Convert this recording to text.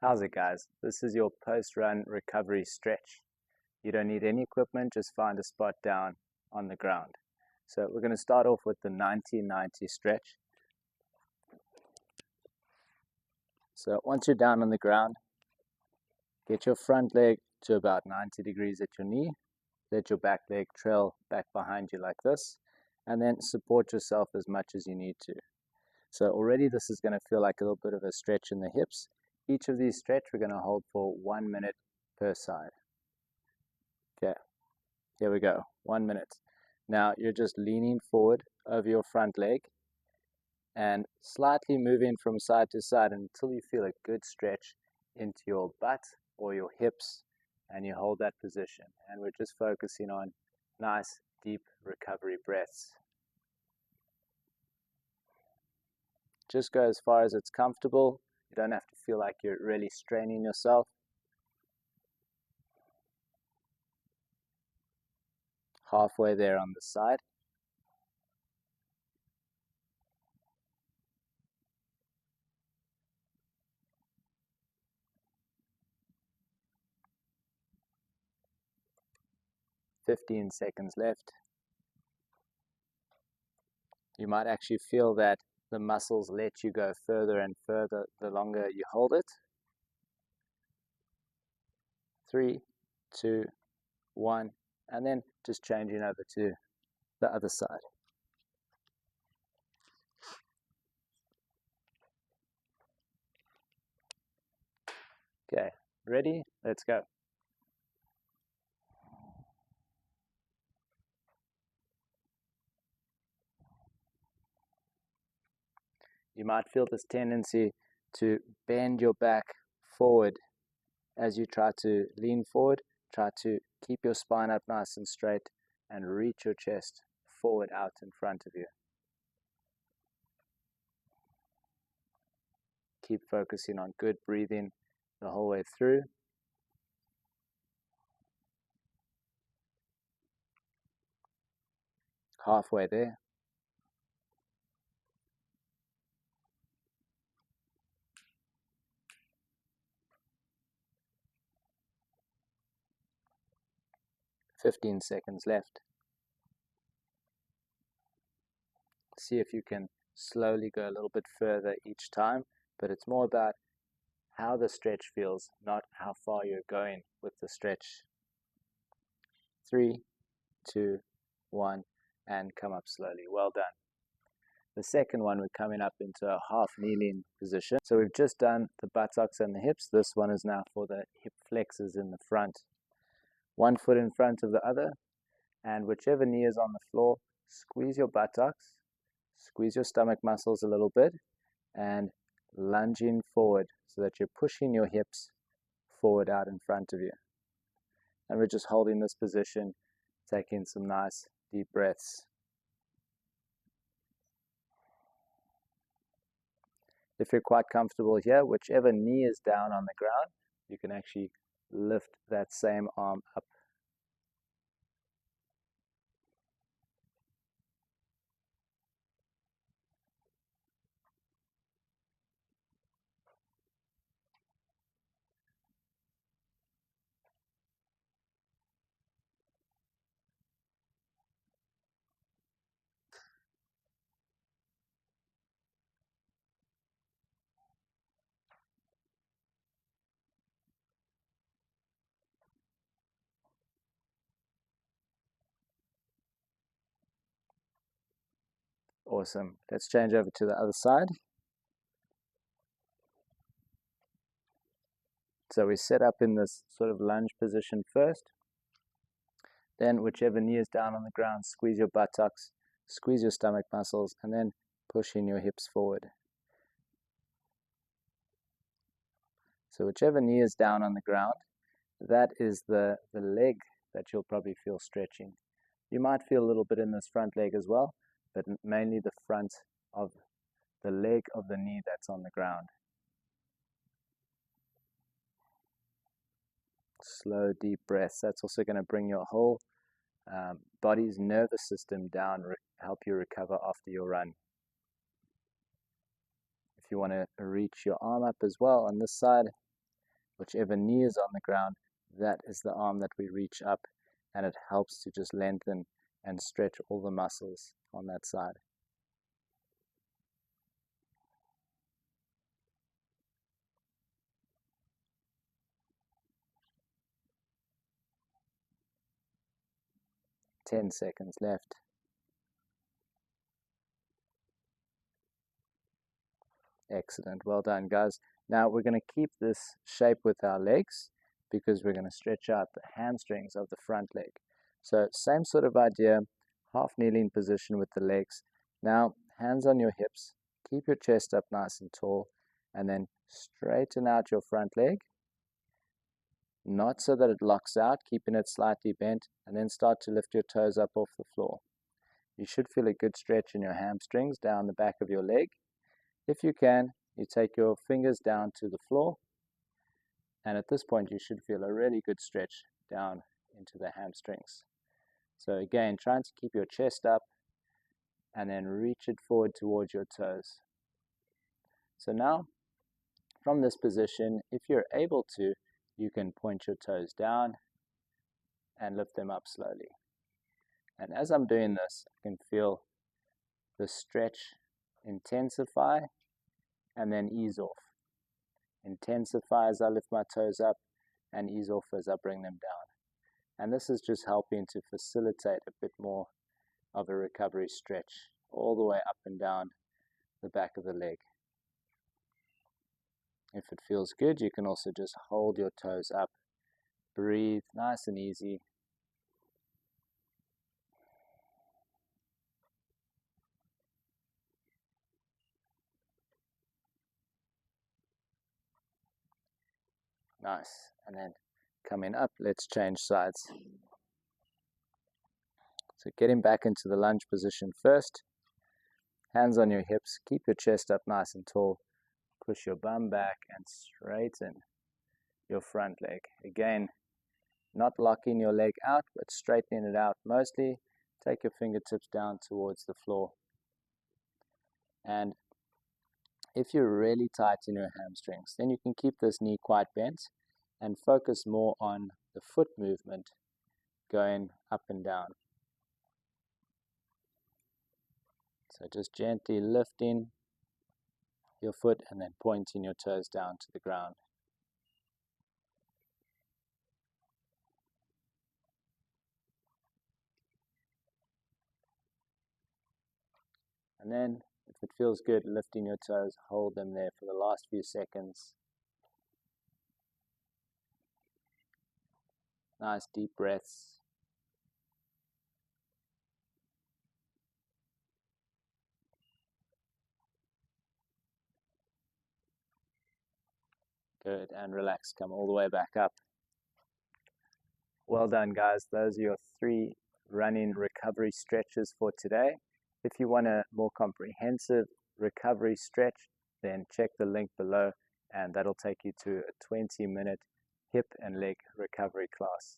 How's it, guys? This is your post-run recovery stretch. You don't need any equipment, just find a spot down on the ground. So we're going to start off with the 90-90 stretch. So once you're down on the ground, get your front leg to about 90 degrees at your knee. Let your back leg trail back behind you like this, and then support yourself as much as you need to. So already this is going to feel like a little bit of a stretch in the hips. Each of these stretch we're going to hold for 1 minute per side. Okay, here we go, 1 minute. Now you're just leaning forward over your front leg and slightly moving from side to side until you feel a good stretch into your butt or your hips, and you hold that position. And we're just focusing on nice deep recovery breaths. Just go as far as it's comfortable. You don't have to feel like you're really straining yourself. Halfway there on the side. "15 seconds left." You might actually feel that the muscles let you go further and further the longer you hold it. 3, 2, 1, and then just changing over to the other side. Okay, ready? Let's go. You might feel this tendency to bend your back forward as you try to lean forward. Try to keep your spine up nice and straight and reach your chest forward out in front of you. Keep focusing on good breathing the whole way through. Halfway there. "15 seconds left." See if you can slowly go a little bit further each time, but it's more about how the stretch feels, not how far you're going with the stretch. 3, 2, 1, and come up slowly. Well done. The second one, we're coming up into a half kneeling position. So we've just done the buttocks and the hips. This one is now for the hip flexors in the front. One foot in front of the other, and whichever knee is on the floor, squeeze your buttocks, squeeze your stomach muscles a little bit, and lunging forward so that you're pushing your hips forward out in front of you. And we're just holding this position, taking some nice deep breaths. If you're quite comfortable here, whichever knee is down on the ground, you can actually lift that same arm up. Awesome. Let's change over to the other side. So we set up in this sort of lunge position first. Then whichever knee is down on the ground, squeeze your buttocks, squeeze your stomach muscles, and then pushing your hips forward. So whichever knee is down on the ground, that is the leg that you'll probably feel stretching. You might feel a little bit in this front leg as well, but mainly the front of the leg of the knee that's on the ground. Slow, deep breaths. That's also going to bring your whole body's nervous system down, help you recover after your run. If you want to reach your arm up as well on this side, whichever knee is on the ground, that is the arm that we reach up, and it helps to just lengthen and stretch all the muscles on that side. Ten seconds left. Excellent, well done, guys. Now we're going to keep this shape with our legs because we're going to stretch out the hamstrings of the front leg. So same sort of idea, half kneeling position with the legs. Now hands on your hips, keep your chest up nice and tall, and then straighten out your front leg. Not so that it locks out, keeping it slightly bent, and then start to lift your toes up off the floor. You should feel a good stretch in your hamstrings down the back of your leg. If you can, you take your fingers down to the floor, and at this point you should feel a really good stretch down into the hamstrings. So again, trying to keep your chest up and then reach it forward towards your toes. So now, from this position, if you're able to, you can point your toes down and lift them up slowly. And as I'm doing this, I can feel the stretch intensify and then ease off. Intensify as I lift my toes up and ease off as I bring them down. And this is just helping to facilitate a bit more of a recovery stretch all the way up and down the back of the leg. If it feels good, you can also just hold your toes up. Breathe nice and easy. Nice. And then coming up, let's change sides. So getting back into the lunge position first. Hands on your hips. Keep your chest up nice and tall. Push your bum back and straighten your front leg. Again, not locking your leg out, but straightening it out mostly. Take your fingertips down towards the floor. And if you're really tight in your hamstrings, then you can keep this knee quite bent and focus more on the foot movement going up and down. So just gently lifting your foot and then pointing your toes down to the ground. And then, if it feels good, lifting your toes, hold them there for the last few seconds. Nice deep breaths. Good, and relax, come all the way back up. Well done, guys. Those are your 3 running recovery stretches for today. If you want a more comprehensive recovery stretch, then check the link below, and that'll take you to a 20-minute hip and leg recovery class.